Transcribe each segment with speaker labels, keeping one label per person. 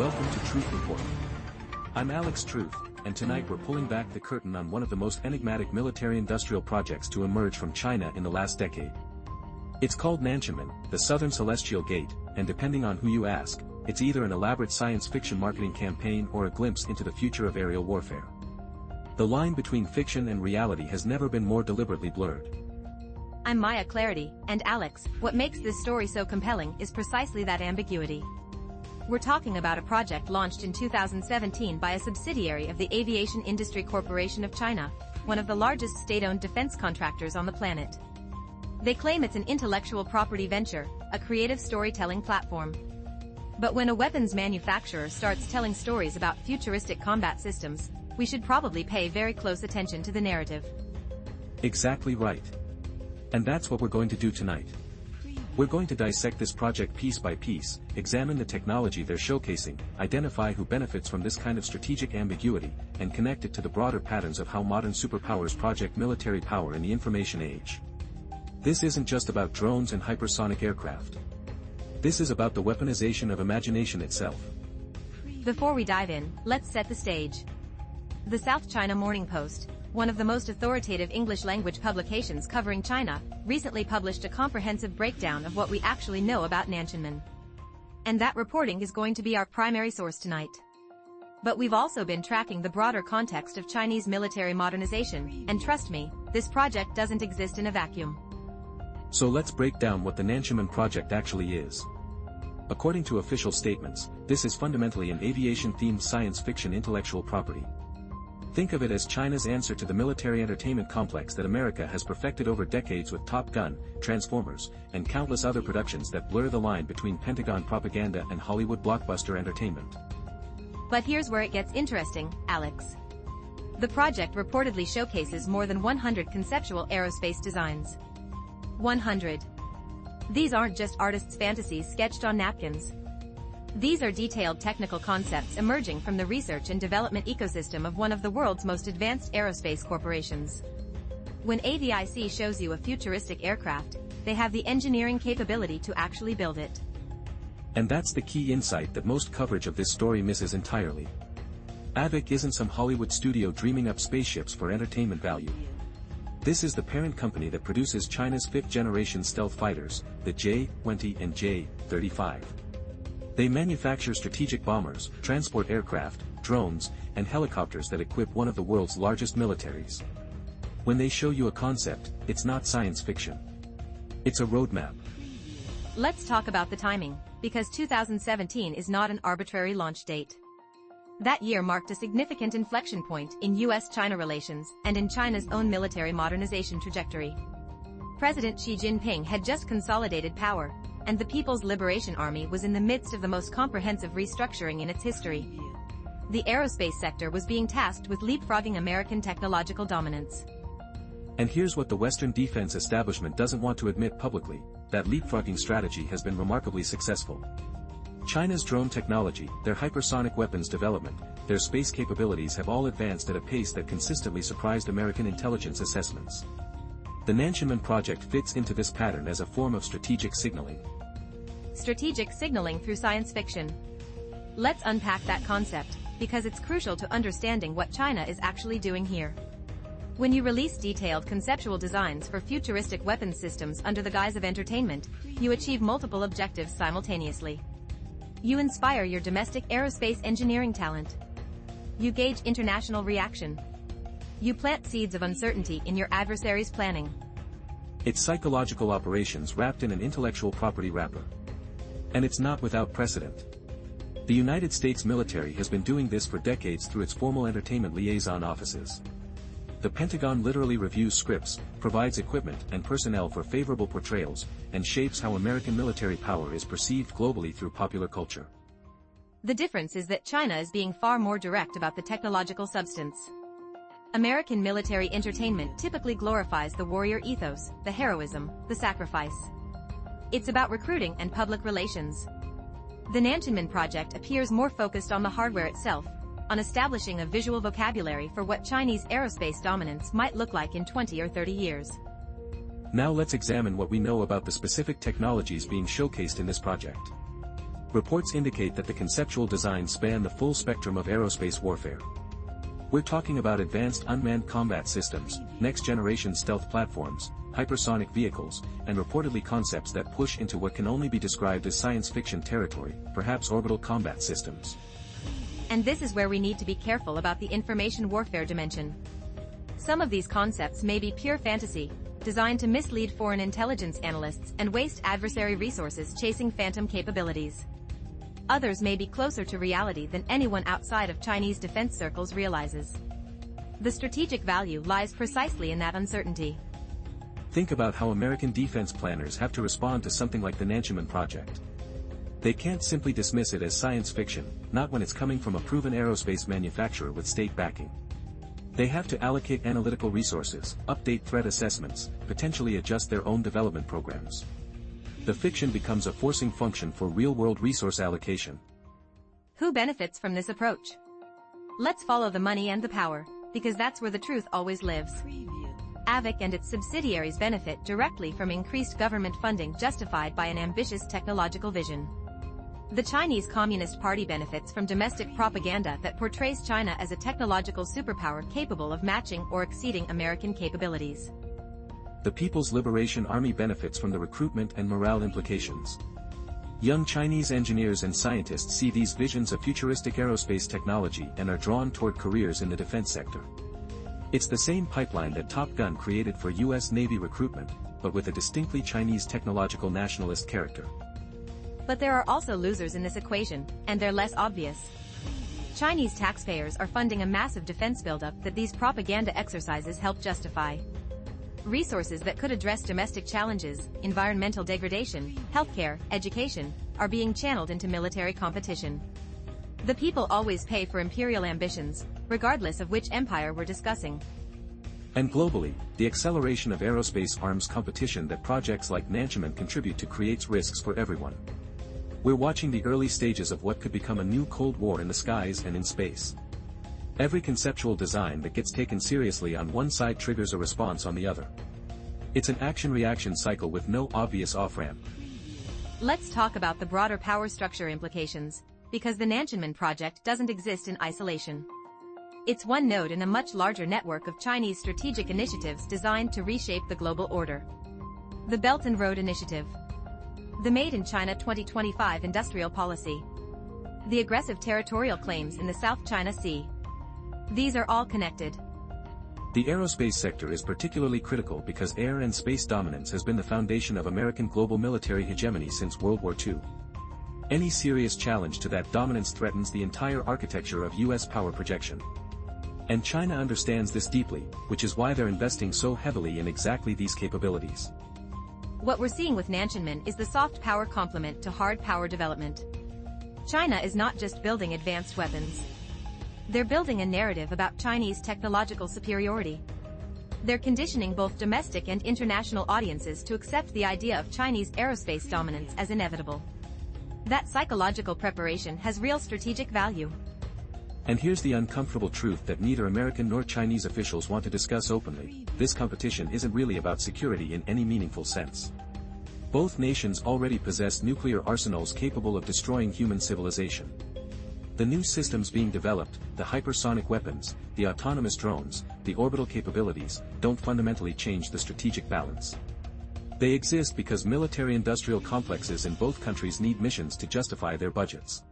Speaker 1: Welcome to Truth Report. I'm Alex Truth, and tonight we're pulling back the curtain on one of the most enigmatic military-industrial projects to emerge from China in the last decade. It's called Nantianmen, the Southern Celestial Gate, and depending on who you ask, it's either an elaborate science fiction marketing campaign or a glimpse into the future of aerial warfare. The line between fiction and reality has never been more deliberately blurred.
Speaker 2: I'm Maya Clarity, and Alex, what makes this story so compelling is precisely that ambiguity. We're talking about a project launched in 2017 by a subsidiary of the Aviation Industry Corporation of China, one of the largest state-owned defense contractors on the planet. They claim it's an intellectual property venture, a creative storytelling platform. But when a weapons manufacturer starts telling stories about futuristic combat systems, we should probably pay very close attention to the narrative.
Speaker 1: Exactly right. And that's what we're going to do tonight. We're going to dissect this project piece by piece, examine the technology they're showcasing, identify who benefits from this kind of strategic ambiguity, and connect it to the broader patterns of how modern superpowers project military power in the information age. This isn't just about drones and hypersonic aircraft. This is about the weaponization of imagination itself.
Speaker 2: Before we dive in, let's set the stage. The South China Morning Post, one of the most authoritative English-language publications covering China, recently published a comprehensive breakdown of what we actually know about Nantianmen. And that reporting is going to be our primary source tonight. But we've also been tracking the broader context of Chinese military modernization, and trust me, this project doesn't exist in a vacuum.
Speaker 1: So let's break down what the Nantianmen Project actually is. According to official statements, this is fundamentally an aviation-themed science fiction intellectual property. Think of it as China's answer to the military entertainment complex that America has perfected over decades with Top Gun, Transformers, and countless other productions that blur the line between Pentagon propaganda and Hollywood blockbuster entertainment.
Speaker 2: But here's where it gets interesting, Alex. The project reportedly showcases more than 100 conceptual aerospace designs. 100. These aren't just artists' fantasies sketched on napkins. These are detailed technical concepts emerging from the research and development ecosystem of one of the world's most advanced aerospace corporations. When AVIC shows you a futuristic aircraft, they have the engineering capability to actually build it.
Speaker 1: And that's the key insight that most coverage of this story misses entirely. AVIC isn't some Hollywood studio dreaming up spaceships for entertainment value. This is the parent company that produces China's fifth-generation stealth fighters, the J-20 and J-35. They manufacture strategic bombers, transport aircraft, drones, and helicopters that equip one of the world's largest militaries. When they show you a concept, it's not science fiction. It's a roadmap.
Speaker 2: Let's talk about the timing, because 2017 is not an arbitrary launch date. That year marked a significant inflection point in US-China relations and in China's own military modernization trajectory. President Xi Jinping had just consolidated power, and the People's Liberation Army was in the midst of the most comprehensive restructuring in its history. The aerospace sector was being tasked with leapfrogging American technological dominance.
Speaker 1: And here's what the Western defense establishment doesn't want to admit publicly: that leapfrogging strategy has been remarkably successful. China's drone technology, their hypersonic weapons development, their space capabilities have all advanced at a pace that consistently surprised American intelligence assessments. The Nantianmen Project fits into this pattern as a form of strategic signaling.
Speaker 2: Strategic signaling through science fiction. Let's unpack that concept, because it's crucial to understanding what China is actually doing here. When you release detailed conceptual designs for futuristic weapons systems under the guise of entertainment, you achieve multiple objectives simultaneously. You inspire your domestic aerospace engineering talent. You gauge international reaction. You plant seeds of uncertainty in your adversary's planning.
Speaker 1: It's psychological operations wrapped in an intellectual property wrapper. And it's not without precedent. The United States military has been doing this for decades through its formal entertainment liaison offices. The Pentagon literally reviews scripts, provides equipment and personnel for favorable portrayals, and shapes how American military power is perceived globally through popular culture.
Speaker 2: The difference is that China is being far more direct about the technological substance. American military entertainment typically glorifies the warrior ethos, the heroism, the sacrifice. It's about recruiting and public relations. The Nantianmen Project appears more focused on the hardware itself, on establishing a visual vocabulary for what Chinese aerospace dominance might look like in 20 or 30 years.
Speaker 1: Now let's examine what we know about the specific technologies being showcased in this project. Reports indicate that the conceptual designs span the full spectrum of aerospace warfare. We're talking about advanced unmanned combat systems, next-generation stealth platforms, hypersonic vehicles, and reportedly concepts that push into what can only be described as science fiction territory, perhaps orbital combat systems.
Speaker 2: And this is where we need to be careful about the information warfare dimension. Some of these concepts may be pure fantasy, designed to mislead foreign intelligence analysts and waste adversary resources chasing phantom capabilities. Others may be closer to reality than anyone outside of Chinese defense circles realizes. The strategic value lies precisely in that uncertainty.
Speaker 1: Think about how American defense planners have to respond to something like the Nantianmen Project. They can't simply dismiss it as science fiction, not when it's coming from a proven aerospace manufacturer with state backing. They have to allocate analytical resources, update threat assessments, potentially adjust their own development programs. The fiction becomes a forcing function for real-world resource allocation.
Speaker 2: Who benefits from this approach? Let's follow the money and the power, because that's where the truth always lives. AVIC and its subsidiaries benefit directly from increased government funding justified by an ambitious technological vision. The Chinese Communist Party benefits from domestic propaganda that portrays China as a technological superpower capable of matching or exceeding American capabilities.
Speaker 1: The People's Liberation Army benefits from the recruitment and morale implications. Young Chinese engineers and scientists see these visions of futuristic aerospace technology and are drawn toward careers in the defense sector. It's the same pipeline that Top Gun created for U.S. Navy recruitment, but with a distinctly Chinese technological nationalist character.
Speaker 2: But there are also losers in this equation, and they're less obvious. Chinese taxpayers are funding a massive defense buildup that these propaganda exercises help justify. Resources that could address domestic challenges, environmental degradation, healthcare, education, are being channeled into military competition. The people always pay for imperial ambitions, regardless of which empire we're discussing.
Speaker 1: And globally, the acceleration of aerospace arms competition that projects like Nantianmen contribute to creates risks for everyone. We're watching the early stages of what could become a new Cold War in the skies and in space. Every conceptual design that gets taken seriously on one side triggers a response on the other. It's an action-reaction cycle with no obvious off-ramp.
Speaker 2: Let's talk about the broader power structure implications, because the Nantianmen Project doesn't exist in isolation. It's one node in a much larger network of Chinese strategic initiatives designed to reshape the global order. The Belt and Road Initiative. The Made in China 2025 industrial policy. The aggressive territorial claims in the South China Sea. These are all connected.
Speaker 1: The aerospace sector is particularly critical because air and space dominance has been the foundation of American global military hegemony since World War II. Any serious challenge to that dominance threatens the entire architecture of U.S. power projection. And China understands this deeply, which is why they're investing so heavily in exactly these capabilities.
Speaker 2: What we're seeing with Nantianmen is the soft power complement to hard power development. China is not just building advanced weapons. They're building a narrative about Chinese technological superiority. They're conditioning both domestic and international audiences to accept the idea of Chinese aerospace dominance as inevitable. That psychological preparation has real strategic value.
Speaker 1: And here's the uncomfortable truth that neither American nor Chinese officials want to discuss openly: this competition isn't really about security in any meaningful sense. Both nations already possess nuclear arsenals capable of destroying human civilization. The new systems being developed, the hypersonic weapons, the autonomous drones, the orbital capabilities, don't fundamentally change the strategic balance. They exist because military-industrial complexes in both countries need missions to justify their budgets.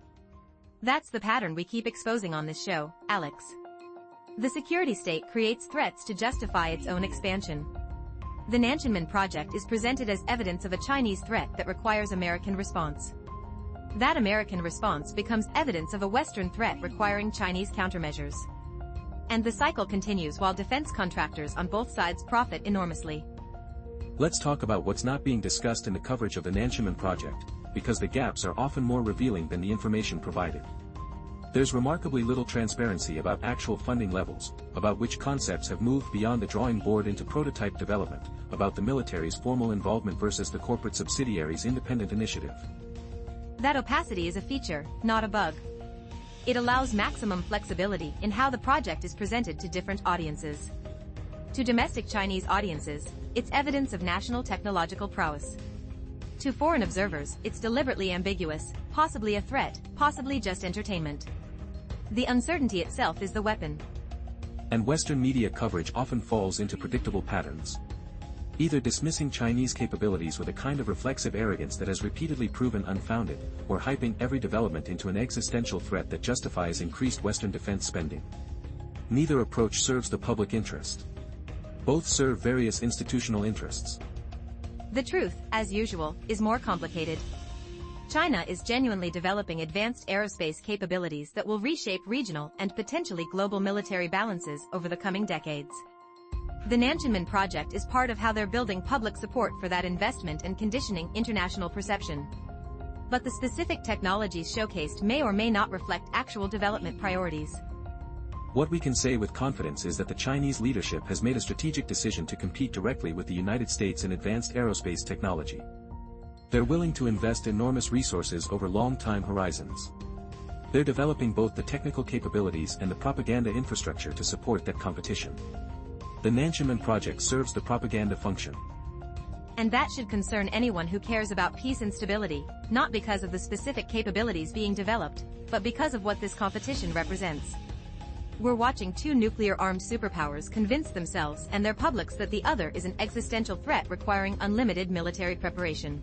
Speaker 2: That's the pattern we keep exposing on this show, Alex. The security state creates threats to justify its own expansion. The Nantianmen Project is presented as evidence of a Chinese threat that requires American response. That American response becomes evidence of a Western threat requiring Chinese countermeasures. And the cycle continues while defense contractors on both sides profit enormously.
Speaker 1: Let's talk about what's not being discussed in the coverage of the Nantianmen Project, because the gaps are often more revealing than the information provided. There's remarkably little transparency about actual funding levels, about which concepts have moved beyond the drawing board into prototype development, about the military's formal involvement versus the corporate subsidiary's independent initiative.
Speaker 2: That opacity is a feature, not a bug. It allows maximum flexibility in how the project is presented to different audiences. To domestic Chinese audiences, it's evidence of national technological prowess. To foreign observers, it's deliberately ambiguous, possibly a threat, possibly just entertainment. The uncertainty itself is the weapon.
Speaker 1: And Western media coverage often falls into predictable patterns. Either dismissing Chinese capabilities with a kind of reflexive arrogance that has repeatedly proven unfounded, or hyping every development into an existential threat that justifies increased Western defense spending. Neither approach serves the public interest. Both serve various institutional interests.
Speaker 2: The truth, as usual, is more complicated. China is genuinely developing advanced aerospace capabilities that will reshape regional and potentially global military balances over the coming decades. The Nantianmen Project is part of how they're building public support for that investment and conditioning international perception. But the specific technologies showcased may or may not reflect actual development priorities.
Speaker 1: What we can say with confidence is that the Chinese leadership has made a strategic decision to compete directly with the United States in advanced aerospace technology. They're willing to invest enormous resources over long time horizons. They're developing both the technical capabilities and the propaganda infrastructure to support that competition. The Nantianmen Project serves the propaganda function.
Speaker 2: And that should concern anyone who cares about peace and stability, not because of the specific capabilities being developed, but because of what this competition represents. We're watching two nuclear-armed superpowers convince themselves and their publics that the other is an existential threat requiring unlimited military preparation.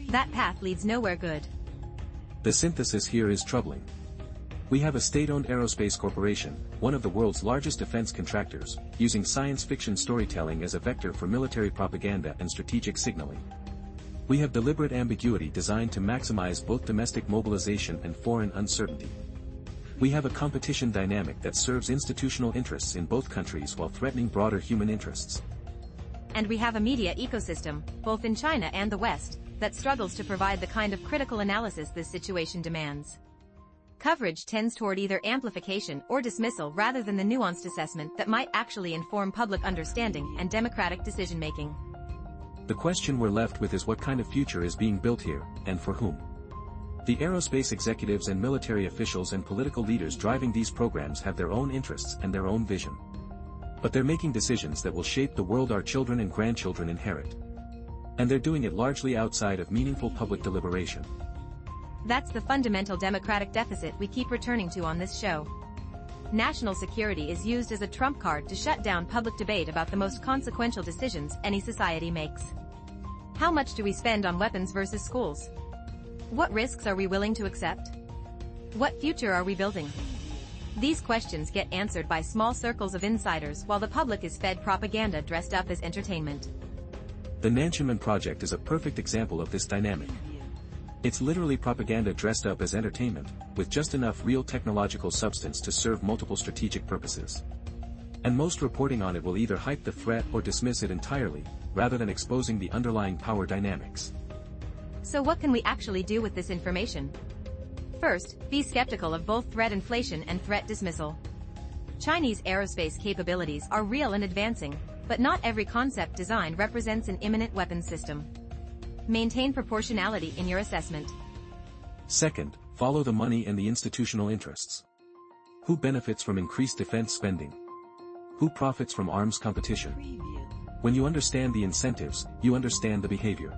Speaker 2: That path leads nowhere good.
Speaker 1: The synthesis here is troubling. We have a state-owned aerospace corporation, one of the world's largest defense contractors, using science fiction storytelling as a vector for military propaganda and strategic signaling. We have deliberate ambiguity designed to maximize both domestic mobilization and foreign uncertainty. We have a competition dynamic that serves institutional interests in both countries while threatening broader human interests.
Speaker 2: And we have a media ecosystem, both in China and the West, that struggles to provide the kind of critical analysis this situation demands. Coverage tends toward either amplification or dismissal rather than the nuanced assessment that might actually inform public understanding and democratic decision-making.
Speaker 1: The question we're left with is what kind of future is being built here, and for whom? The aerospace executives and military officials and political leaders driving these programs have their own interests and their own vision. But they're making decisions that will shape the world our children and grandchildren inherit. And they're doing it largely outside of meaningful public deliberation.
Speaker 2: That's the fundamental democratic deficit we keep returning to on this show. National security is used as a trump card to shut down public debate about the most consequential decisions any society makes. How much do we spend on weapons versus schools? What risks are we willing to accept? What future are we building? These questions get answered by small circles of insiders while the public is fed propaganda dressed up as entertainment.
Speaker 1: The Nantianmen Project is a perfect example of this dynamic. It's literally propaganda dressed up as entertainment, with just enough real technological substance to serve multiple strategic purposes. And most reporting on it will either hype the threat or dismiss it entirely, rather than exposing the underlying power dynamics.
Speaker 2: So what can we actually do with this information? First, be skeptical of both threat inflation and threat dismissal. Chinese aerospace capabilities are real and advancing, but not every concept design represents an imminent weapons system. Maintain proportionality in your assessment.
Speaker 1: Second, follow the money and the institutional interests. Who benefits from increased defense spending? Who profits from arms competition? When you understand the incentives, you understand the behavior.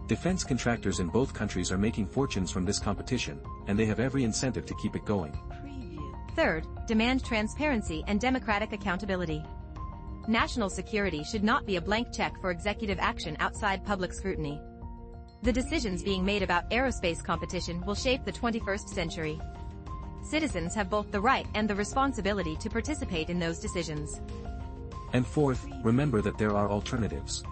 Speaker 1: Defense contractors in both countries are making fortunes from this competition, and they have every incentive to keep it going.
Speaker 2: Third, demand transparency and democratic accountability. National security should not be a blank check for executive action outside public scrutiny. The decisions being made about aerospace competition will shape the 21st century. Citizens have both the right and the responsibility to participate in those decisions.
Speaker 1: And fourth, remember that there are alternatives.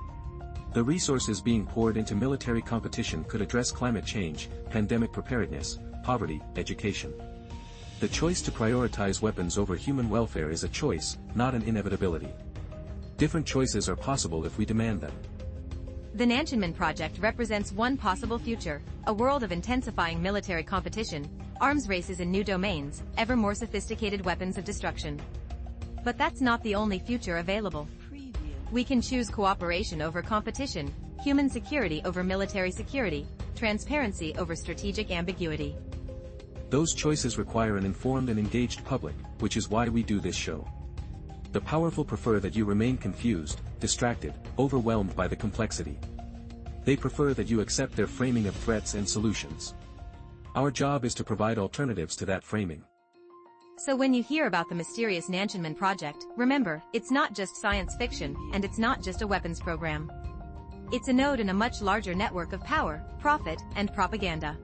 Speaker 1: The resources being poured into military competition could address climate change, pandemic preparedness, poverty, education. The choice to prioritize weapons over human welfare is a choice, not an inevitability. Different choices are possible if we demand them.
Speaker 2: The Nantianmen Project represents one possible future, a world of intensifying military competition, arms races in new domains, ever more sophisticated weapons of destruction. But that's not the only future available. We can choose cooperation over competition, human security over military security, transparency over strategic ambiguity.
Speaker 1: Those choices require an informed and engaged public, which is why we do this show. The powerful prefer that you remain confused, distracted, overwhelmed by the complexity. They prefer that you accept their framing of threats and solutions. Our job is to provide alternatives to that framing.
Speaker 2: So when you hear about the mysterious Nantianmen Project, remember, it's not just science fiction, and it's not just a weapons program. It's a node in a much larger network of power, profit, and propaganda.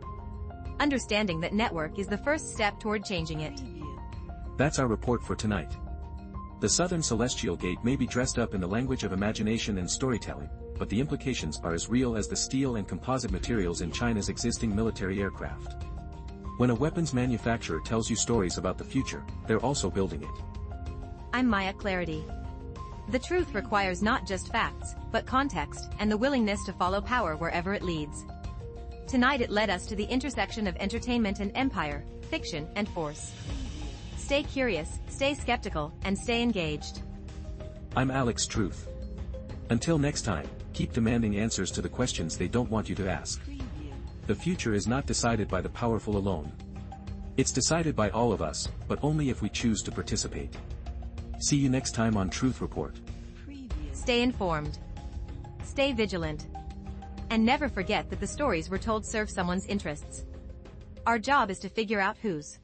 Speaker 2: Understanding that network is the first step toward changing it.
Speaker 1: That's our report for tonight. The Southern Celestial Gate may be dressed up in the language of imagination and storytelling, but the implications are as real as the steel and composite materials in China's existing military aircraft. When a weapons manufacturer tells you stories about the future, they're also building it.
Speaker 2: I'm Maya Clarity. The truth requires not just facts, but context, and the willingness to follow power wherever it leads. Tonight it led us to the intersection of entertainment and empire, fiction and force. Stay curious, stay skeptical, and stay engaged.
Speaker 1: I'm Alex Truth. Until next time, keep demanding answers to the questions they don't want you to ask. The future is not decided by the powerful alone. It's decided by all of us, but only if we choose to participate. See you next time on Truth Report.
Speaker 2: Stay informed. Stay vigilant. And never forget that the stories we're told serve someone's interests. Our job is to figure out whose.